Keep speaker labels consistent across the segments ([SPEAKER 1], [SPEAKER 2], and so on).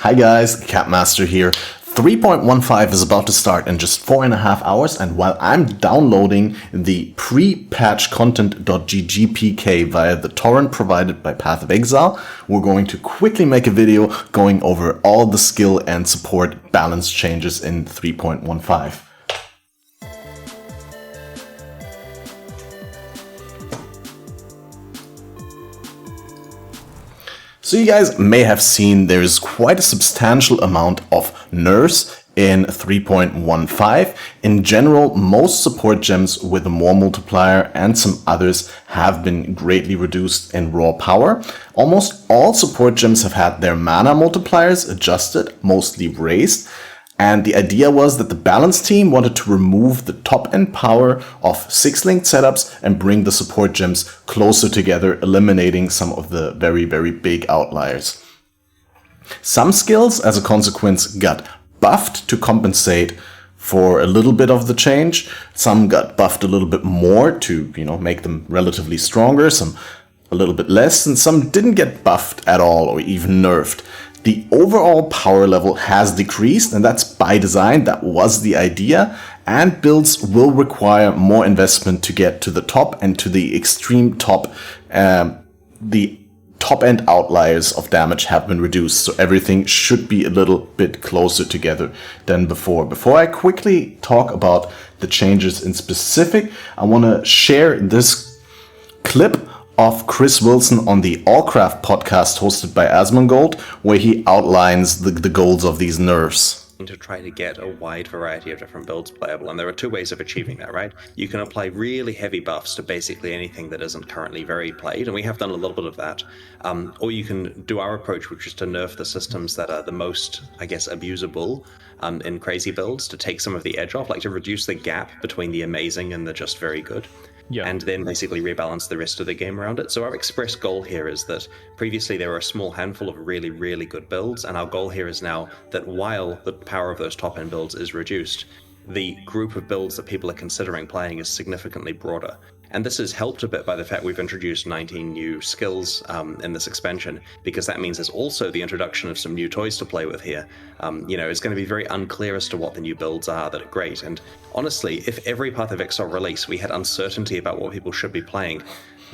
[SPEAKER 1] Hi guys, Catmaster here. 3.15 is about to start in just 4.5 hours, and while I'm downloading the pre-patch content.ggpk via the torrent provided by Path of Exile, we're going to quickly make a video going over all the skill and support balance changes in 3.15. So you guys may have seen there's quite a substantial amount of nerfs in 3.15. In general, most support gems with a Mohr multiplier and some others have been greatly reduced in raw power. Almost all support gems have had their mana multipliers adjusted, mostly raised. And the idea was that the balance team wanted to remove the top-end power of 6-linked setups and bring the support gems closer together, eliminating some of the very, very big outliers. Some skills, as a consequence, got buffed to compensate for a little bit of the change. Some got buffed a little bit more to, make them relatively stronger, some a little bit less, and some didn't get buffed at all or even nerfed. The overall power level has decreased, and that's by design. That was the idea, and builds will require more investment to get to the top and to the extreme top. The top-end outliers of damage have been reduced, so everything should be a little bit closer together than before. Before I quickly talk about the changes in specific, I want to share this clip of Chris Wilson on the Allcraft podcast hosted by Asmongold, where he outlines the goals of these nerfs.
[SPEAKER 2] To try to get a wide variety of different builds playable, and there are two ways of achieving that, right? You can apply really heavy buffs to basically anything that isn't currently very played, and we have done a little bit of that. Or you can do our approach, which is to nerf the systems that are the most, abusable in crazy builds, to take some of the edge off, like to reduce the gap between the amazing and the just very good. Yeah. And then basically rebalance the rest of the game around it. So our express goal here is that previously there were a small handful of really, really good builds, and our goal here is now that while the power of those top-end builds is reduced, the group of builds that people are considering playing is significantly broader. And this is helped a bit by the fact we've introduced 19 new skills in this expansion, because that means there's also the introduction of some new toys to play with here. It's going to be very unclear as to what the new builds are that are great. And honestly, if every Path of Exile release we had uncertainty about what people should be playing,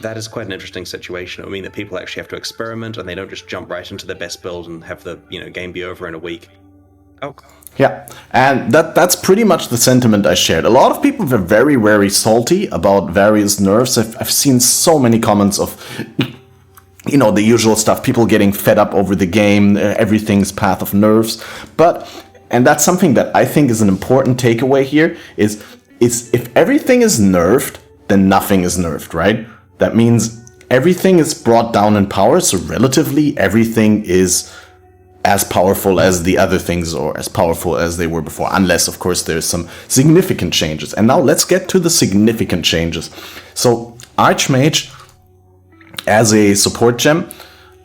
[SPEAKER 2] that is quite an interesting situation. It would mean that people actually have to experiment, and they don't just jump right into the best build and have the game be over in a week. Oh.
[SPEAKER 1] Yeah, and that's pretty much the sentiment I shared. A lot of people were very, very salty about various nerfs. I've seen so many comments of, the usual stuff, people getting fed up over the game, everything's Path of nerfs. And that's something that I think is an important takeaway here, is if everything is nerfed, then nothing is nerfed, right? That means everything is brought down in power, so relatively everything is as powerful as the other things, or as powerful as they were before, unless of course there's some significant changes. And now let's get to the significant changes. So Archmage as a support gem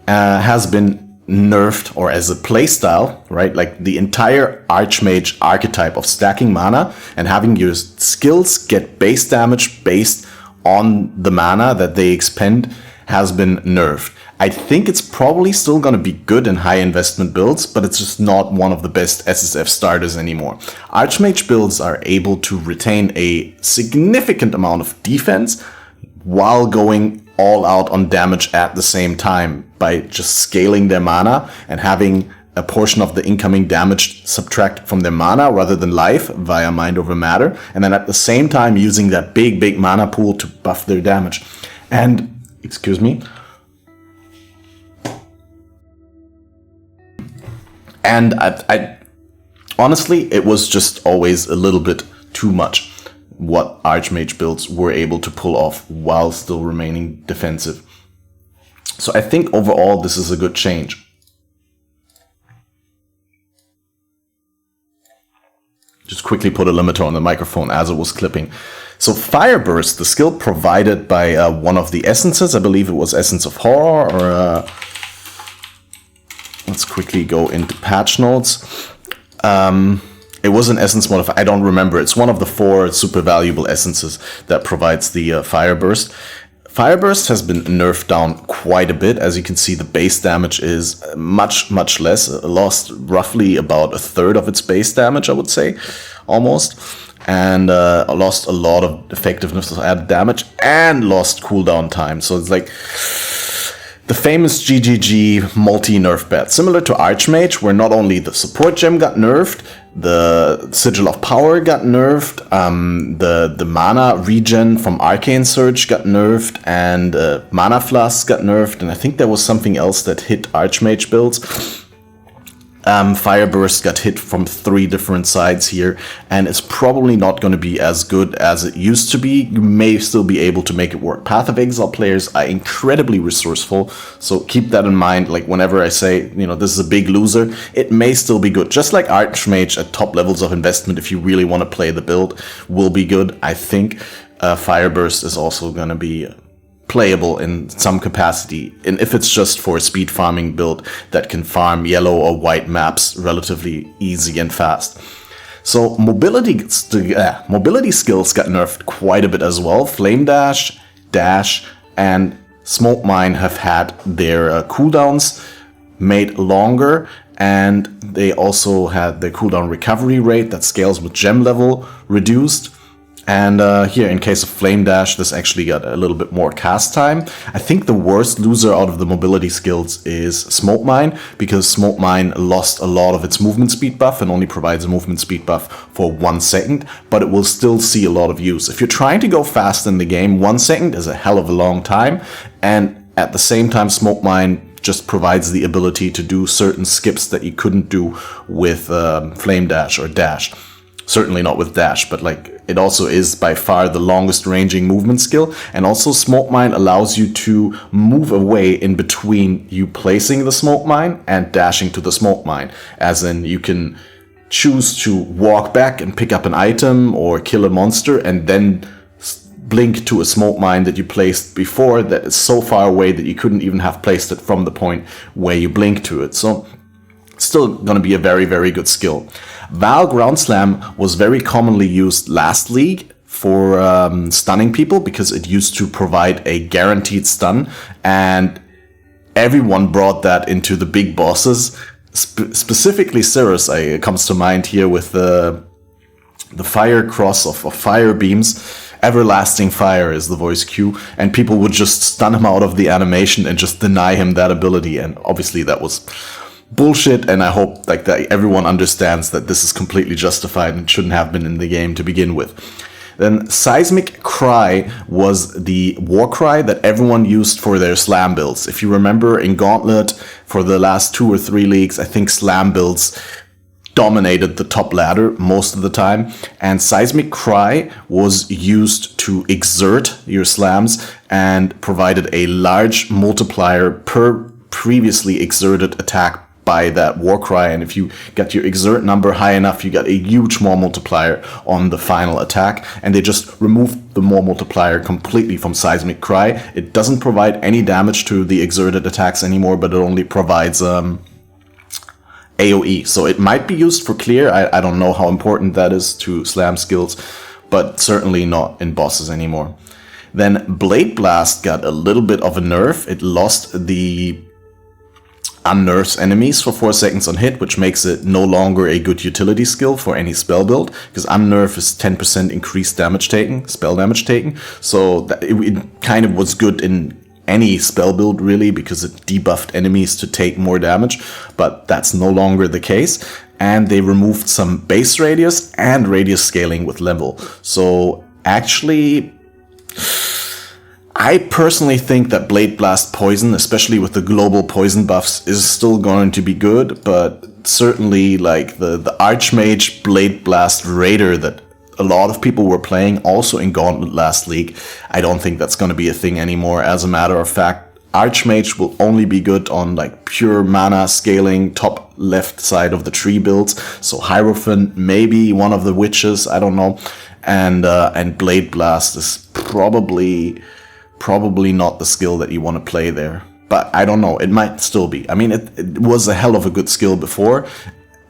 [SPEAKER 1] has been nerfed, or as a playstyle, right? Like the entire Archmage archetype of stacking mana and having your skills get base damage based on the mana that they expend has been nerfed. I think it's probably still going to be good in high investment builds, but it's just not one of the best SSF starters anymore. Archmage builds are able to retain a significant amount of defense while going all out on damage at the same time by just scaling their mana and having a portion of the incoming damage subtract from their mana rather than life via Mind Over Matter, and then at the same time using that big mana pool to buff their damage. And, And I honestly, it was just always a little bit too much what Archmage builds were able to pull off while still remaining defensive. So I think overall this is a good change. Just quickly put a limiter on the microphone as it was clipping. So Fireburst, the skill provided by one of the essences, I believe it was Essence of Horror, or let's quickly go into patch notes. It was an essence modifier. I don't remember. It's one of the 4 super valuable essences that provides the Fireburst. Fireburst has been nerfed down quite a bit. As you can see, the base damage is much less. It lost roughly about a third of its base damage, I would say, almost. And lost a lot of effectiveness of added damage and lost cooldown time. So it's like the famous GGG multi-nerf bet. Similar to Archmage, where not only the support gem got nerfed, the Sigil of Power got nerfed, the mana regen from Arcane Surge got nerfed, and Mana Flask got nerfed, and I think there was something else that hit Archmage builds. Fireburst got hit from 3 different sides here, and it's probably not going to be as good as it used to be. You may still be able to make it work. Path of Exile players are incredibly resourceful, so keep that in mind. Like, whenever I say, this is a big loser, it may still be good. Just like Archmage at top levels of investment, if you really want to play the build, will be good. I think Fireburst is also going to be playable in some capacity, and if it's just for a speed farming build that can farm yellow or white maps relatively easy and fast. So mobility skills got nerfed quite a bit as well. Flame Dash, Dash, and Smoke Mine have had their cooldowns made longer, and they also had their cooldown recovery rate that scales with gem level reduced. And here, in case of Flame Dash, this actually got a little bit more cast time. I think the worst loser out of the mobility skills is Smoke Mine, because Smoke Mine lost a lot of its movement speed buff and only provides a movement speed buff for 1 second, but it will still see a lot of use. If you're trying to go fast in the game, 1 second is a hell of a long time, and at the same time, Smoke Mine just provides the ability to do certain skips that you couldn't do with Flame Dash or Dash. Certainly not with Dash, but it also is by far the longest ranging movement skill. And also Smoke Mine allows you to move away in between you placing the Smoke Mine and dashing to the Smoke Mine. As in, you can choose to walk back and pick up an item or kill a monster and then blink to a Smoke Mine that you placed before that is so far away that you couldn't even have placed it from the point where you blink to it. So still going to be a very, very good skill. Val Ground Slam was very commonly used last league for stunning people because it used to provide a guaranteed stun, and everyone brought that into the big bosses. Specifically Cirrus comes to mind here with the fire cross of fire beams. Everlasting Fire is the voice cue, and people would just stun him out of the animation and just deny him that ability, and obviously that was bullshit, and I hope that everyone understands that this is completely justified and shouldn't have been in the game to begin with. Then Seismic Cry was the war cry that everyone used for their slam builds. If you remember in Gauntlet, for the last 2 or 3 leagues, I think slam builds dominated the top ladder most of the time, and Seismic Cry was used to exert your slams and provided a large multiplier per previously exerted attack by that Warcry, and if you got your exert number high enough, you got a huge Mohr multiplier on the final attack, and they just removed the Mohr multiplier completely from Seismic Cry. It doesn't provide any damage to the exerted attacks anymore, but it only provides AoE, so it might be used for clear. I don't know how important that is to slam skills, but certainly not in bosses anymore. Then Blade Blast got a little bit of a nerf. It lost the unnerves enemies for 4 seconds on hit, which makes it no longer a good utility skill for any spell build, because unnerve is 10% increased damage taken, spell damage taken, so that it kind of was good in any spell build really, because it debuffed enemies to take more damage, but that's no longer the case. And they removed some base radius and radius scaling with level. So actually, I personally think that Blade Blast Poison, especially with the global poison buffs, is still going to be good, but certainly like the Archmage Blade Blast Raider that a lot of people were playing also in Gauntlet last league, I don't think that's going to be a thing anymore. As a matter of fact, Archmage will only be good on like pure mana scaling, top left side of the tree builds. So Hierophant, maybe one of the witches, I don't know. And Blade Blast is probably not the skill that you want to play there. But I don't know, it might still be. I mean, it was a hell of a good skill before.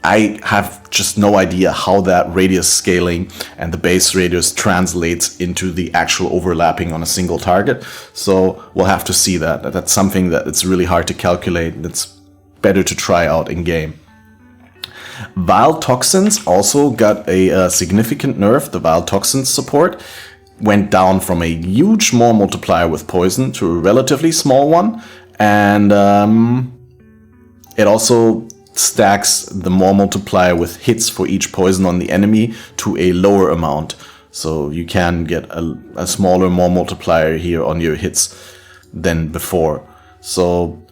[SPEAKER 1] I have just no idea how that radius scaling and the base radius translates into the actual overlapping on a single target. So we'll have to see that. That's something that it's really hard to calculate. It's better to try out in game. Vile Toxins also got a significant nerf. The Vile Toxins support went down from a huge Mohr multiplier with poison to a relatively small one. And it also stacks the Mohr multiplier with hits for each poison on the enemy to a lower amount. So you can get a smaller Mohr multiplier here on your hits than before. So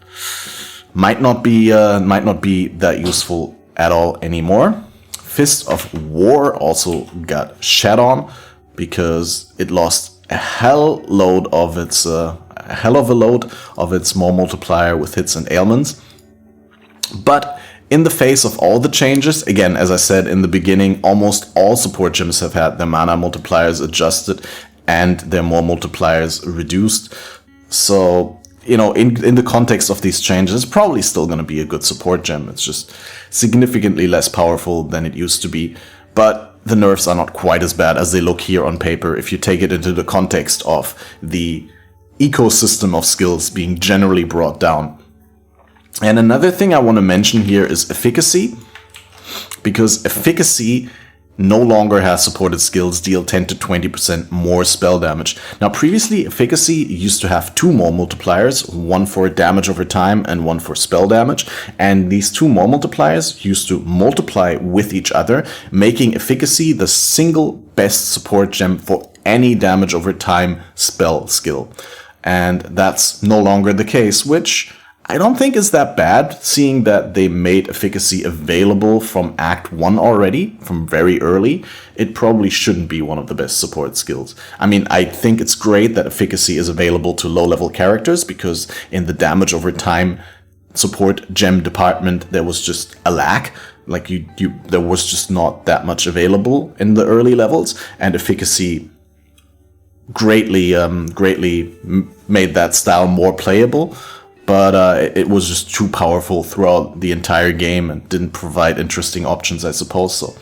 [SPEAKER 1] might not be that useful at all anymore. Fist of War also got shat on because it lost a hell of a load of its Mohr multiplier with hits and ailments. But in the face of all the changes, again, as I said in the beginning, almost all support gems have had their mana multipliers adjusted and their Mohr multipliers reduced. So, you know, in the context of these changes, it's probably still going to be a good support gem. It's just significantly less powerful than it used to be. But the nerfs are not quite as bad as they look here on paper if you take it into the context of the ecosystem of skills being generally brought down. And another thing I want to mention here is efficacy, because efficacy no longer has supported skills deal 10 to 20% more spell damage. Now previously efficacy used to have two Mohr multipliers, one for damage over time and one for spell damage, and these two Mohr multipliers used to multiply with each other, making efficacy the single best support gem for any damage over time spell skill. And that's no longer the case, which I don't think is that bad, seeing that they made efficacy available from Act 1 already, from very early. It probably shouldn't be one of the best support skills. I mean, I think it's great that efficacy is available to low-level characters, because in the damage over time support gem department, there was just a lack. Like, there was just not that much available in the early levels, and efficacy greatly made that style more playable. But it was just too powerful throughout the entire game and didn't provide interesting options, I suppose. So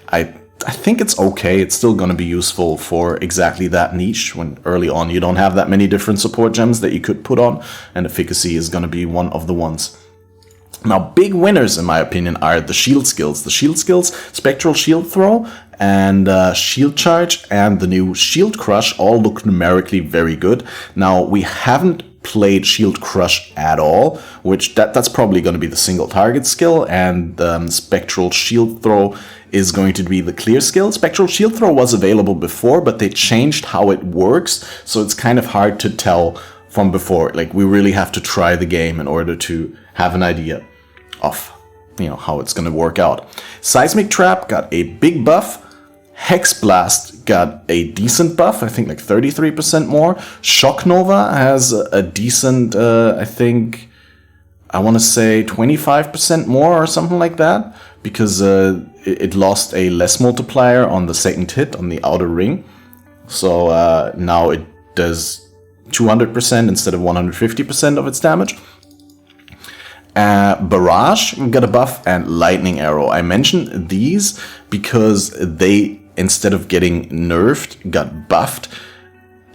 [SPEAKER 1] I think it's okay. It's still going to be useful for exactly that niche, when early on you don't have that many different support gems that you could put on, and efficacy is going to be one of the ones. Now, big winners, in my opinion, are the shield skills. The shield skills, Spectral Shield Throw and Shield Charge and the new Shield Crush all look numerically very good. Now, we haven't played Shield Crush at all, which that's probably going to be the single target skill, and Spectral Shield Throw is going to be the clear skill. Spectral Shield Throw was available before, but they changed how it works, so it's kind of hard to tell from before. Like, we really have to try the game in order to have an idea of, you know, how it's going to work out. Seismic Trap got a big buff. Hex Blast got a decent buff, I think like 33% more. Shock Nova has a decent, I think, I want to say 25% more or something like that, because it lost a less multiplier on the second hit on the outer ring. So now it does 200% instead of 150% of its damage. Barrage got a buff, and Lightning Arrow. I mentioned these because they, instead of getting nerfed, got buffed.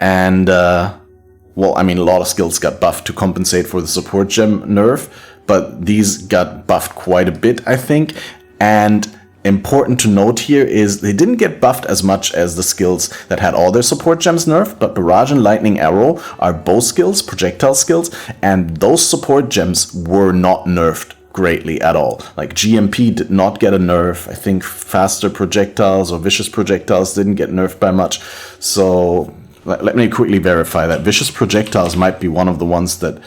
[SPEAKER 1] And, well, I mean, a lot of skills got buffed to compensate for the support gem nerf, but these got buffed quite a bit, I think. And important to note here is they didn't get buffed as much as the skills that had all their support gems nerfed, but Barrage and Lightning Arrow are both skills, projectile skills, and those support gems were not nerfed greatly at all. Like, GMP did not get a nerf. I think faster projectiles or vicious projectiles didn't get nerfed by much. So let me quickly verify that. Vicious projectiles might be one of the ones that,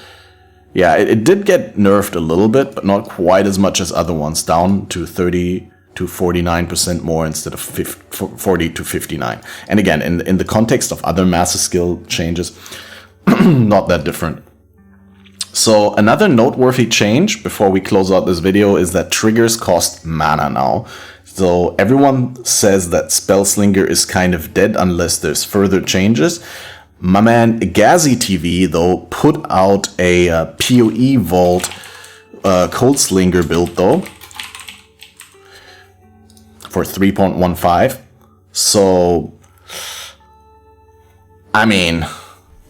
[SPEAKER 1] yeah, it did get nerfed a little bit, but not quite as much as other ones, down to 30 to 49% more instead of 40 to 59. And again, in the context of other master skill changes, not that different. So another noteworthy change before we close out this video is that triggers cost mana now. So everyone says that Spellslinger is kind of dead unless there's further changes. My man Gazi TV, though, put out a PoE Vault Cold Slinger build, though. for 3.15. So, I mean,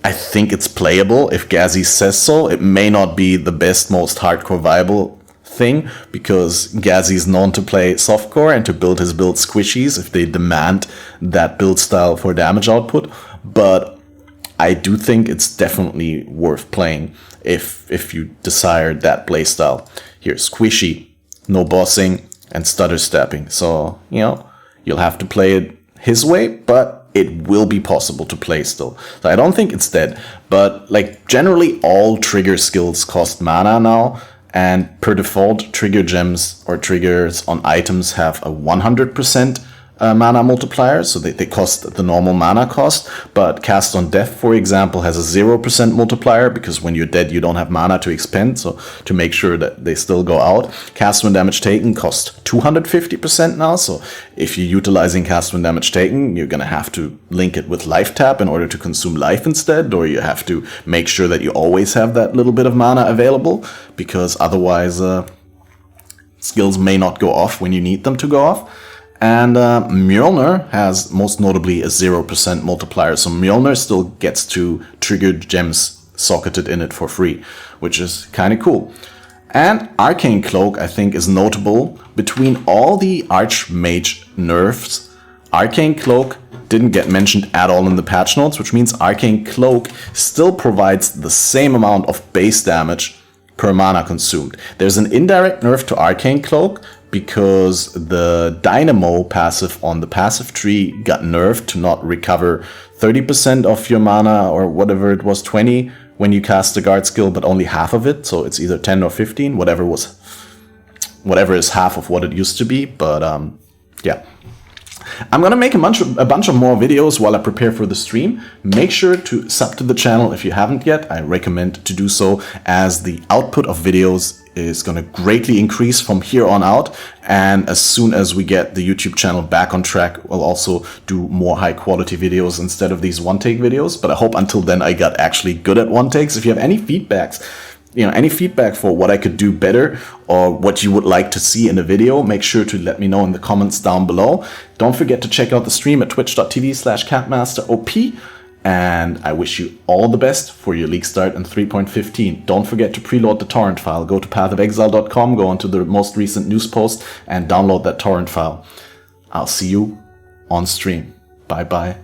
[SPEAKER 1] I think it's playable if Gazi says so. It may not be the best, most hardcore viable thing, because Gazi is known to play softcore and to build his build squishies if they demand that build style for damage output. But I do think it's definitely worth playing if you desire that playstyle. Here, squishy, no bossing, and stutter stepping. So, you'll have to play it his way, but it will be possible to play still. So I don't think it's dead, but like generally all trigger skills cost mana now, and per default trigger gems or triggers on items have a 100% mana multiplier, so they cost the normal mana cost, but Cast on Death, for example, has a 0% multiplier, because when you're dead you don't have mana to expend, so to make sure that they still go out. Cast when damage taken costs 250% now, so if you're utilizing Cast when damage taken, you're gonna have to link it with life tap in order to consume life instead, or you have to make sure that you always have that little bit of mana available, because otherwise skills may not go off when you need them to go off. And Mjolnir has most notably a 0% multiplier, so Mjolnir still gets to triggered gems socketed in it for free, which is kind of cool. And Arcane Cloak, I think, is notable. Between all the Archmage nerfs, Arcane Cloak didn't get mentioned at all in the patch notes, which means Arcane Cloak still provides the same amount of base damage per mana consumed. There's an indirect nerf to Arcane Cloak, because the Dynamo passive on the passive tree got nerfed to not recover 30% of your mana, or whatever it was, 20 when you cast the guard skill, but only half of it, so it's either 10 or 15, whatever is half of what it used to be. But yeah, I'm gonna make a bunch of more videos while I prepare for the stream. Make sure to sub to the channel if you haven't yet. I recommend to do so, as the output of videos is going to greatly increase from here on out, and as soon as we get the YouTube channel back on track, we'll also do more high quality videos instead of these one-take videos. But I hope until then I got actually good at one-takes. If you have any feedbacks, any feedback for what I could do better, or what you would like to see in a video, make sure to let me know in the comments down below. Don't forget to check out the stream at twitch.tv/catmasterop. And I wish you all the best for your league start in 3.15. Don't forget to preload the torrent file. Go to pathofexile.com, go onto the most recent news post, and download that torrent file. I'll see you on stream. Bye bye.